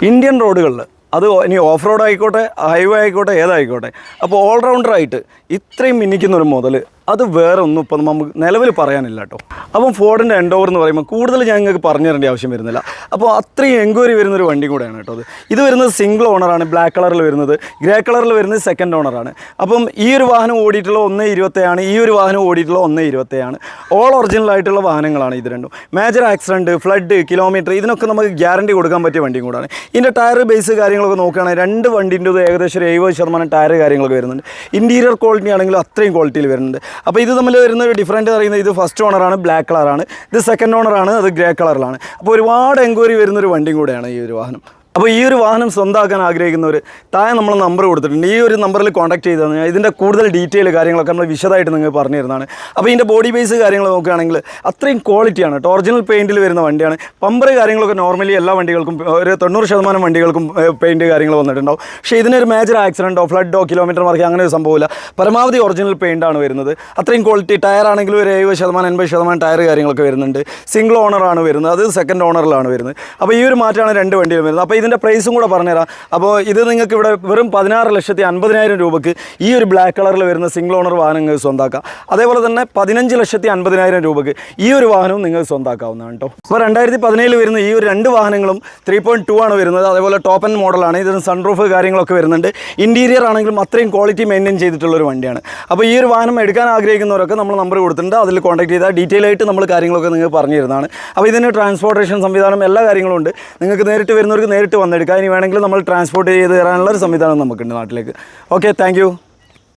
Indian റോഡുകളിൽ അത് ഇനി ഓഫ് റോഡ് ആയിക്കോട്ടെ ഹൈവേ ആയിക്കോട്ടെ ഏതായിക്കോട്ടെ അപ്പോൾ ഓൾറൗണ്ടറായിട്ട് ഇത്രയും മിന്നിക്കുന്നൊരു മുതൽ അത് വേറെ ഒന്നും ഇപ്പം നമുക്ക് നിലവിൽ പറയാനില്ല കേട്ടോ. അപ്പം ഫോർഡിൻ്റെ എൻഡോവർ എന്ന് പറയുമ്പോൾ കൂടുതൽ ഞങ്ങൾക്ക് പറഞ്ഞു തരേണ്ട ആവശ്യം വരുന്നില്ല. അപ്പോൾ അത്രയും എൻക്വയറി വരുന്നൊരു വണ്ടി കൂടെയാണ് കേട്ടോ അത്. ഇത് വരുന്നത് സിംഗിൾ ഓണറാണ്, ബ്ലാക്ക് കളറിൽ വരുന്നത്. ഗ്രേ കളറിൽ വരുന്നത് സെക്കൻഡ് ഓണറാണ്. അപ്പം ഈ ഒരു വാഹനം ഓടിയിട്ടുള്ള 1.20 ഈ ഒരു വാഹനം ഓടിയിട്ടുള്ള 1.20 ഓൾ ഒറിജിനൽ ആയിട്ടുള്ള വാഹനങ്ങളാണ് ഇത് രണ്ടും. മേജർ ആക്സിഡൻറ്റ്, ഫ്ലഡ്, കിലോമീറ്റർ ഇതിനൊക്കെ നമുക്ക് ഗ്യാരണ്ടി കൊടുക്കാൻ പറ്റിയ വണ്ടിയും കൂടാണ്. ഇതിൻ്റെ ടയർ ബേസ് കാര്യങ്ങളൊക്കെ നോക്കുകയാണെങ്കിൽ രണ്ട് വണ്ടിൻ്റെ ഏകദേശം ഒരു 70% ടയർ കാര്യങ്ങളൊക്കെ വരുന്നുണ്ട്. ഇൻറ്റീരിയർ ക്വാളിറ്റി ആണെങ്കിലും അത്രയും ക്വാളിറ്റിയിൽ വരുന്നുണ്ട്. അപ്പോൾ ഇത് തമ്മിൽ വരുന്ന ഒരു ഡിഫറൻറ്റ് പറയുന്നത് ഇത് ഫസ്റ്റ് ഓണറാണ്, ബ്ലാക്ക് കളറാണ്. ഇത് സെക്കൻഡ് ഓണറാണ്, അത് ഗ്രേ കളറിലാണ്. അപ്പോൾ ഒരുപാട് എൻക്വയറി വരുന്നൊരു വണ്ടിയും കൂടെയാണ് ഈ ഒരു വാഹനം. അപ്പോൾ ഈ ഒരു വാഹനം സ്വന്തമാക്കാൻ ആഗ്രഹിക്കുന്നവർ താഴെ നമ്മൾ നമ്പർ കൊടുത്തിട്ടുണ്ട്. ഈ ഒരു നമ്പറിൽ കോൺടാക്ട് ചെയ്ത് കഴിഞ്ഞാൽ ഇതിൻ്റെ കൂടുതൽ ഡീറ്റെയിൽ കാര്യങ്ങളൊക്കെ നമ്മൾ വിശദമായിട്ട് നിങ്ങൾക്ക് പറഞ്ഞു തരുന്നതാണ്. അപ്പോൾ ഇതിൻ്റെ ബോഡി ബേസ് കാര്യങ്ങൾ നോക്കുകയാണെങ്കിൽ അത്രയും ക്വാളിറ്റിയാണ് കേട്ടോ. ഒറിജിനൽ പെയിൻറ്റിൽ വരുന്ന വണ്ടിയാണ്. പമ്പർ കാര്യങ്ങളൊക്കെ നോർമലി എല്ലാ വണ്ടികൾക്കും ഒരു 90% വണ്ടികൾക്കും പെയിൻറ്റ് കാര്യങ്ങൾ വന്നിട്ടുണ്ടാവും. പക്ഷേ ഇതിനൊരു മേജർ ആക്സിഡൻറ്റോ ഫ്ലഡോ കിലോമീറ്റർ മാർക്ക് അങ്ങനെ ഒരു സംഭവമില്ല. പരമാവധി ഒറിജിനൽ പെയിൻ്റാണ് വരുന്നത്. അത്രയും ക്വാളിറ്റി. ടയർ ആണെങ്കിലും ഒരു 70% 80% ടയർ കാര്യങ്ങളൊക്കെ വരുന്നുണ്ട്. സിംഗിൾ ഓണറാണ് വരുന്നത്, അത് സെക്കൻഡ് ഓണറിലാണ് വരുന്നത്. അപ്പോൾ ഈ ഒരു മാറ്റമാണ് രണ്ട് വണ്ടിയും വരുന്നത്. അപ്പോൾ ഇതിൻ്റെ പ്രൈസും കൂടെ പറഞ്ഞുതരാം. അപ്പോൾ ഇത് നിങ്ങൾക്ക് ഇവിടെ വെറും 16,50,000 രൂപയ്ക്ക് ഈ ഒരു ബ്ലാക്ക് കളറിൽ വരുന്ന സിംഗിൾ ഓണർ വാഹനം നിങ്ങൾക്ക് സ്വന്തമാക്കാം. അതേപോലെ തന്നെ 15,50,000 രൂപയ്ക്ക് ഈ ഒരു വാഹനവും നിങ്ങൾക്ക് സ്വന്തമാക്കാവുന്നതാണ് കേട്ടോ. അപ്പോൾ 2017 വരുന്ന ഈ ഒരു രണ്ട് വാഹനങ്ങളും 3.2 ആണ് വരുന്നത്. അതേപോലെ ടോപ്പ് എൻഡ് മോഡലാണ്. ഇതിന് സൺറൂഫ് കാര്യങ്ങളൊക്കെ വരുന്നുണ്ട്. ഇൻറ്റീരിയർ ആണെങ്കിലും അത്രയും ക്വാളിറ്റി മെയിൻറ്റെയിൻ ചെയ്തിട്ടുള്ളൊരു വണ്ടിയാണ്. അപ്പോൾ ഈ ഒരു വാഹനം എടുക്കാൻ ആഗ്രഹിക്കുന്നവരൊക്കെ നമ്മൾ നമ്പർ കൊടുത്തിട്ടുണ്ട്. അതിൽ കോൺടാക്ട് ചെയ്താൽ ഡീറ്റെയിൽ ആയിട്ട് നമ്മൾ കാര്യങ്ങളൊക്കെ നിങ്ങൾക്ക് പറഞ്ഞു തരുന്നതാണ്. അപ്പോൾ ഇതിന് ട്രാൻസ്പോർട്ടേഷൻ സംവിധാനം എല്ലാ കാര്യങ്ങളും ഉണ്ട്. നിങ്ങൾക്ക് നേരിട്ട് വരുന്നവർക്ക് നേരിട്ട് വന്നെടുക്കാം. ഇനി വേണമെങ്കിൽ നമ്മൾ ട്രാൻസ്പോർട്ട് ചെയ്ത് തരാനുള്ള ഒരു സംവിധാനം നമുക്കുണ്ട് നാട്ടിലേക്ക്. Okay, thank you.